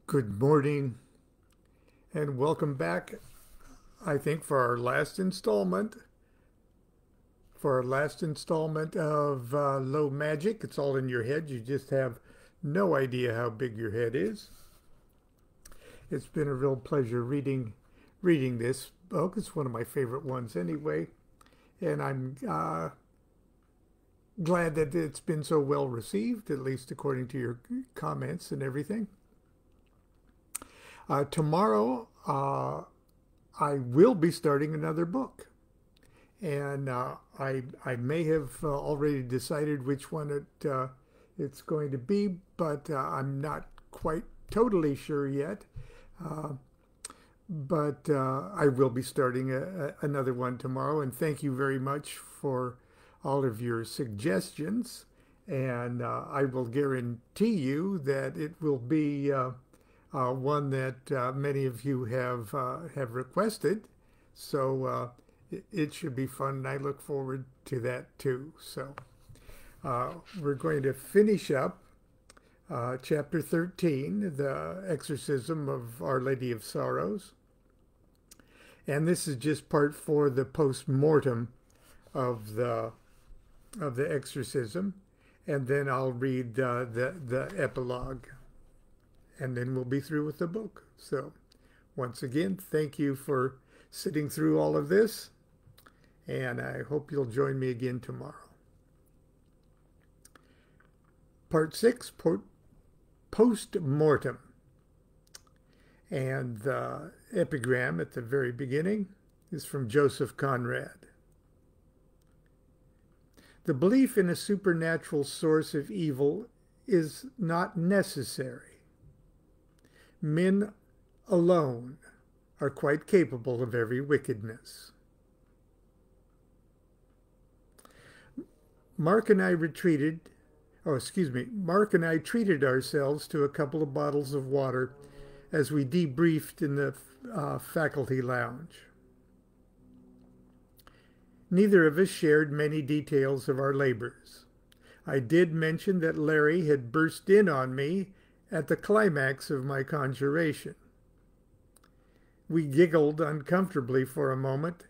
Good morning and welcome back, I think, for our last installment. Of Low Magic. It's all in your head. You just have no idea how big your head is. It's been a real pleasure reading this book. It's one of my favorite ones anyway. And I'm glad that it's been so well received, at least according to your comments and everything. Tomorrow, I will be starting another book. And I may have already decided which one it's going to be, but I'm not quite totally sure yet. But I will be starting another one tomorrow. And thank you very much for all of your suggestions. And I will guarantee you that it will be one that many of you have requested. So it should be fun, and I look forward to that too. So we're going to finish up chapter 13, the exorcism of Our Lady of Sorrows. And this is just part 4, the post-mortem of the exorcism. And then I'll read the epilogue. And then we'll be through with the book. So once again, thank you for sitting through all of this. And I hope you'll join me again tomorrow. Part 6, post-mortem. And the epigram at the very beginning is from Joseph Conrad. The belief in a supernatural source of evil is not necessary. Men alone are quite capable of every wickedness. Mark and I treated ourselves to a couple of bottles of water as we debriefed in the faculty lounge. Neither of us shared many details of our labors. I did mention that Larry had burst in on me at the climax of my conjuration. We giggled uncomfortably for a moment,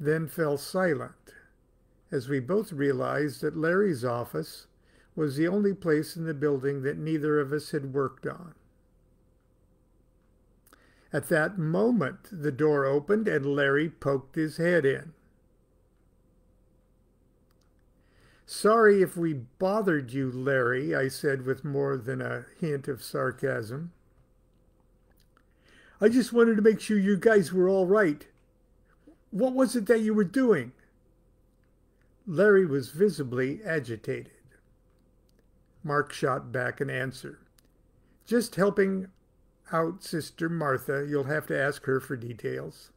then fell silent, as we both realized that Larry's office was the only place in the building that neither of us had worked on. At that moment, the door opened and Larry poked his head in. "Sorry if we bothered you, Larry," I said with more than a hint of sarcasm. "I just wanted to make sure you guys were all right. What was it that you were doing?" Larry was visibly agitated. Mark shot back an answer. "Just helping out Sister Martha. You'll have to ask her for details."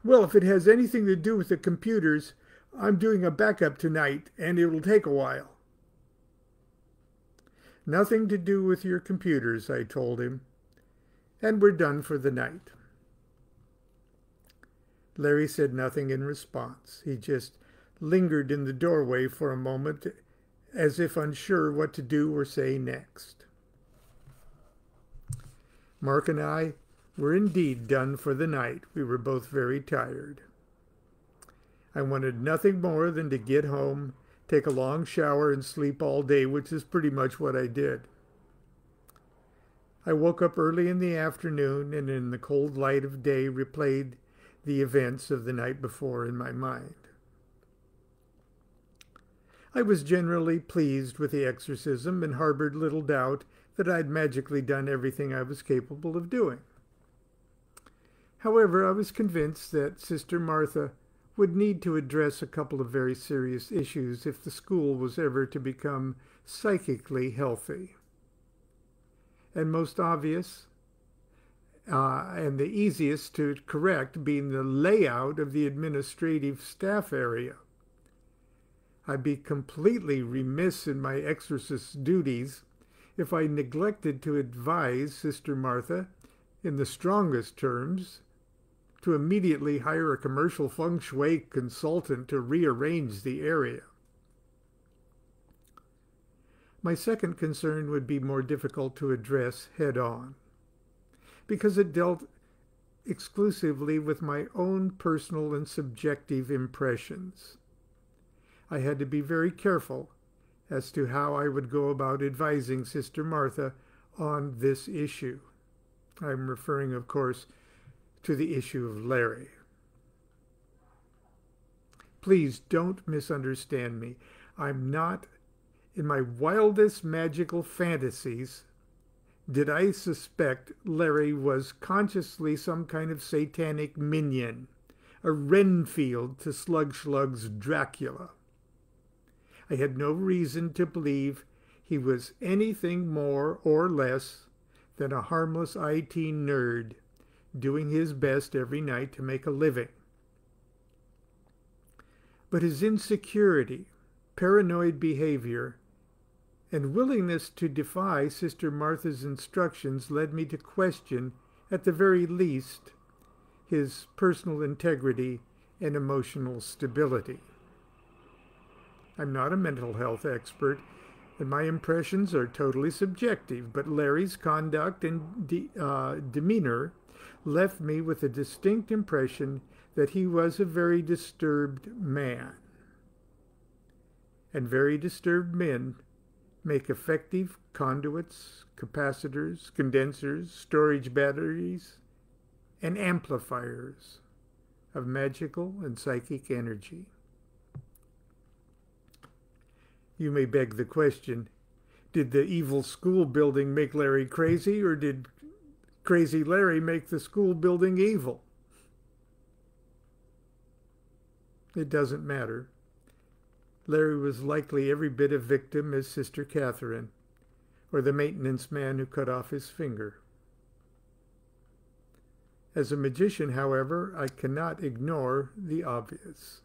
"Well, if it has anything to do with the computers, I'm doing a backup tonight, and it will take a while." "Nothing to do with your computers," I told him, "and we're done for the night." Larry said nothing in response. He just lingered in the doorway for a moment, as if unsure what to do or say next. Mark and I were indeed done for the night. We were both very tired. I wanted nothing more than to get home, take a long shower, and sleep all day, which is pretty much what I did. I woke up early in the afternoon and in the cold light of day replayed the events of the night before in my mind. I was generally pleased with the exorcism and harbored little doubt that I'd magically done everything I was capable of doing. However, I was convinced that Sister Martha would need to address a couple of very serious issues if the school was ever to become psychically healthy. And most obvious, and the easiest to correct, being the layout of the administrative staff area. I'd be completely remiss in my exorcist duties if I neglected to advise Sister Martha, in the strongest terms, to immediately hire a commercial feng shui consultant to rearrange the area. My second concern would be more difficult to address head on, because it dealt exclusively with my own personal and subjective impressions. I had to be very careful as to how I would go about advising Sister Martha on this issue. I'm referring, of course, to the issue of Larry. Please don't misunderstand me. I'm not, in my wildest magical fantasies, did I suspect Larry was consciously some kind of satanic minion, a Renfield to Slug's Dracula. I had no reason to believe he was anything more or less than a harmless IT nerd doing his best every night to make a living. But his insecurity, paranoid behavior, and willingness to defy Sister Martha's instructions led me to question, at the very least, his personal integrity and emotional stability. I'm not a mental health expert, and my impressions are totally subjective, but Larry's conduct and demeanor left me with a distinct impression that he was a very disturbed man. And very disturbed men make effective conduits, capacitors, condensers, storage batteries, and amplifiers of magical and psychic energy. You may beg the question, did the evil school building make Larry crazy, or did crazy Larry make the school building evil? It doesn't matter. Larry was likely every bit a victim as Sister Catherine, or the maintenance man who cut off his finger. As a magician, however, I cannot ignore the obvious.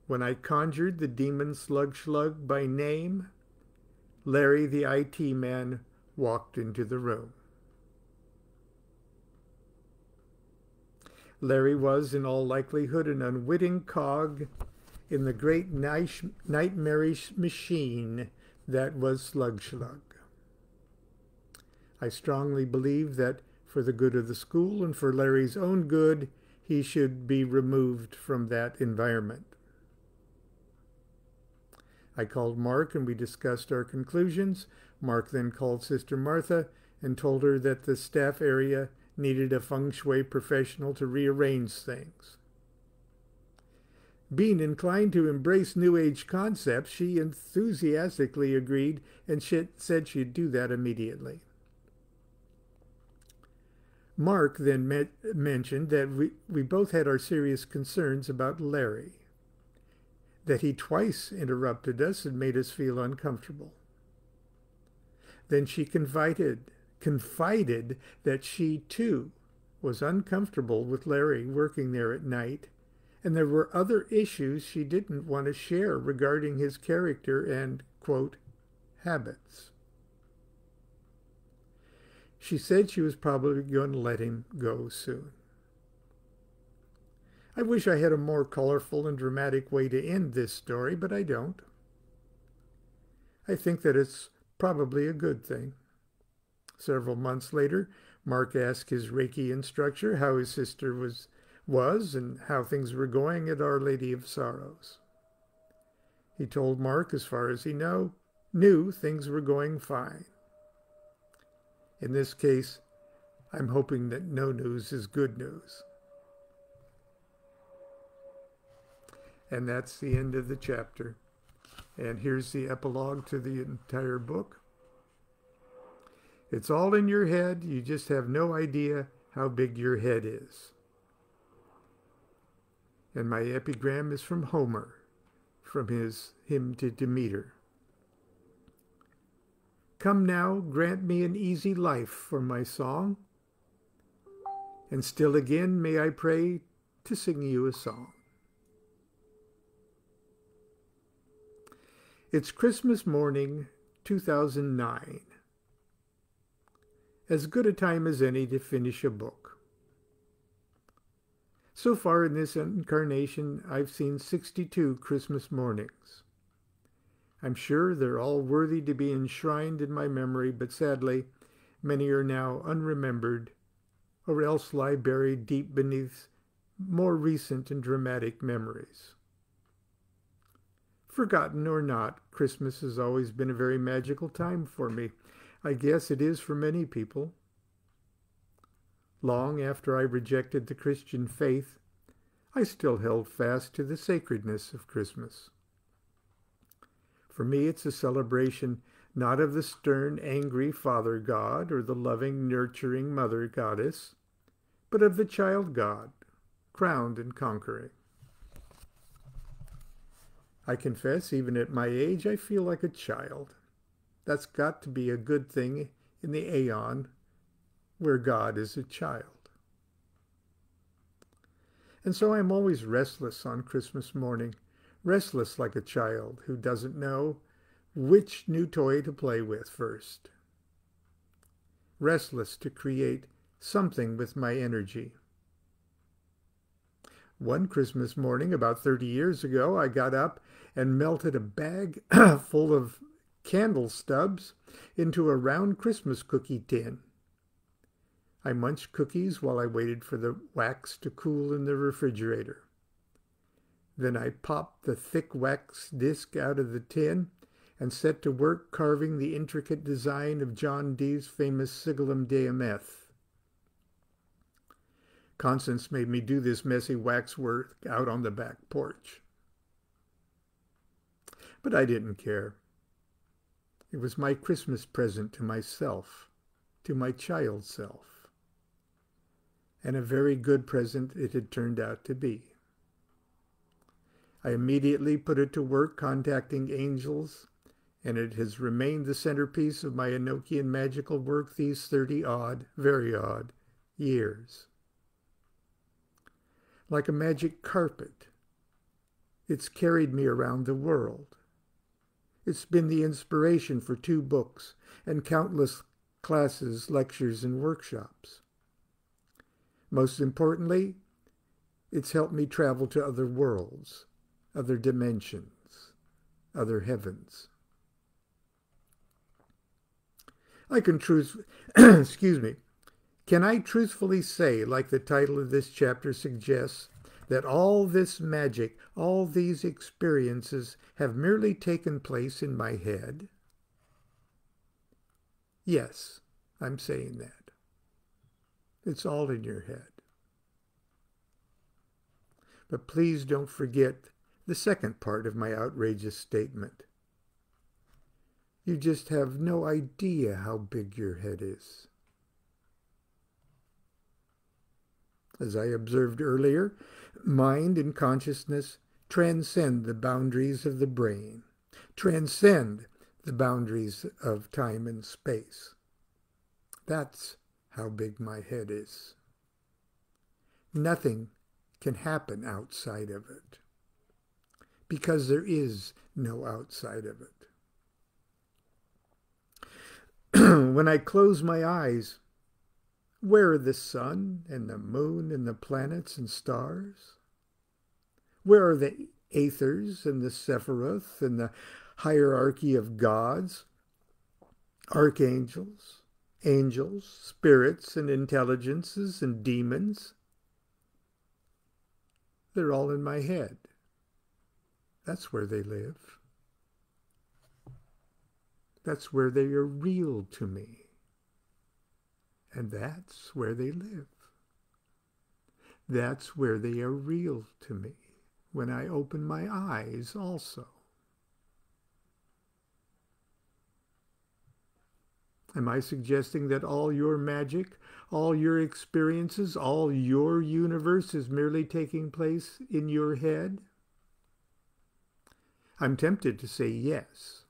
When I conjured the demon Slug by name, Larry the IT man walked into the room. Larry was, in all likelihood, an unwitting cog in the great nightmarish machine that was Slug. I strongly believe that for the good of the school and for Larry's own good, he should be removed from that environment. I called Mark and we discussed our conclusions. Mark then called Sister Martha and told her that the staff area needed a feng shui professional to rearrange things. Being inclined to embrace New Age concepts, she enthusiastically agreed and said she'd do that immediately. Mark then mentioned that we both had our serious concerns about Larry, that he twice interrupted us and made us feel uncomfortable. Then she confided that she, too, was uncomfortable with Larry working there at night, and there were other issues she didn't want to share regarding his character and, quote, habits. She said she was probably going to let him go soon. I wish I had a more colorful and dramatic way to end this story, but I don't. I think that it's probably a good thing. Several months later, Mark asked his Reiki instructor how his sister was and how things were going at Our Lady of Sorrows. He told Mark, as far as he knew, things were going fine. In this case, I'm hoping that no news is good news. And that's the end of the chapter. And here's the epilogue to the entire book. It's all in your head. You just have no idea how big your head is. And my epigram is from Homer, from his hymn to Demeter. Come now, grant me an easy life for my song, and still again may I pray to sing you a song. It's Christmas morning, 2009. As good a time as any to finish a book. So far in this incarnation, I've seen 62 Christmas mornings. I'm sure they're all worthy to be enshrined in my memory, but sadly, many are now unremembered, or else lie buried deep beneath more recent and dramatic memories. Forgotten or not, Christmas has always been a very magical time for me. I guess it is for many people. Long after I rejected the Christian faith, I still held fast to the sacredness of Christmas. For me, it's a celebration not of the stern, angry Father God or the loving, nurturing Mother Goddess, but of the child God, crowned and conquering. I confess, even at my age, I feel like a child. That's got to be a good thing in the aeon where God is a child. And so I'm always restless on Christmas morning, restless like a child who doesn't know which new toy to play with first. Restless to create something with my energy. One Christmas morning, about 30 years ago, I got up and melted a bag full of candle stubs into a round Christmas cookie tin. I munched cookies while I waited for the wax to cool in the refrigerator. Then I popped the thick wax disc out of the tin and set to work carving the intricate design of John Dee's famous Sigillum Deameth. Constance made me do this messy wax work out on the back porch. But I didn't care. It was my Christmas present to myself, to my child self. And a very good present it had turned out to be. I immediately put it to work contacting angels, and it has remained the centerpiece of my Enochian magical work these 30 odd, very odd, years. Like a magic carpet, it's carried me around the world. It's been the inspiration for 2 books and countless classes, lectures, and workshops. Most importantly, it's helped me travel to other worlds, other dimensions, other heavens. I can Can I truthfully say, like the title of this chapter suggests, that all this magic, all these experiences have merely taken place in my head? Yes, I'm saying that. It's all in your head. But please don't forget the second part of my outrageous statement. You just have no idea how big your head is. As I observed earlier, mind and consciousness transcend the boundaries of the brain, transcend the boundaries of time and space. That's how big my head is. Nothing can happen outside of it, because there is no outside of it. When I close my eyes, where are the sun and the moon and the planets and stars? Where are the aethers and the Sephiroth and the hierarchy of gods, archangels, angels, spirits and intelligences and demons? They're all in my head. That's where they live. That's where they are real to me. And that's where they live. That's where they are real to me when I open my eyes also. Am I suggesting that all your magic, all your experiences, all your universe is merely taking place in your head? I'm tempted to say yes.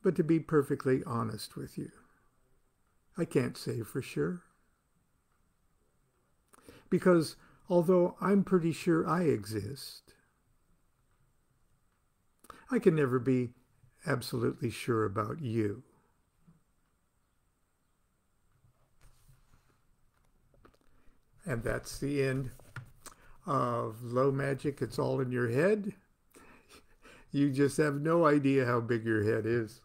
But to be perfectly honest with you, I can't say for sure. Because although I'm pretty sure I exist, I can never be absolutely sure about you. And that's the end of Low Magic. It's all in your head. You just have no idea how big your head is.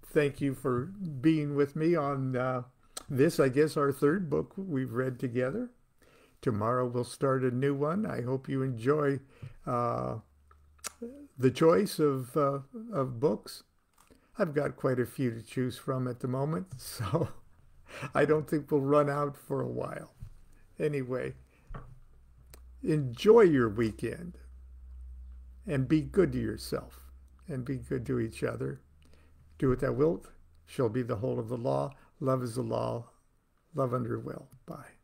Thank you for being with me on this, I guess, our third book we've read together. Tomorrow we'll start a new one. I hope you enjoy the choice of books. I've got quite a few to choose from at the moment, so I don't think we'll run out for a while. Anyway, enjoy your weekend and be good to yourself and be good to each other. Do what thou wilt shall be the whole of the law. Love is the law. Love under will. Bye.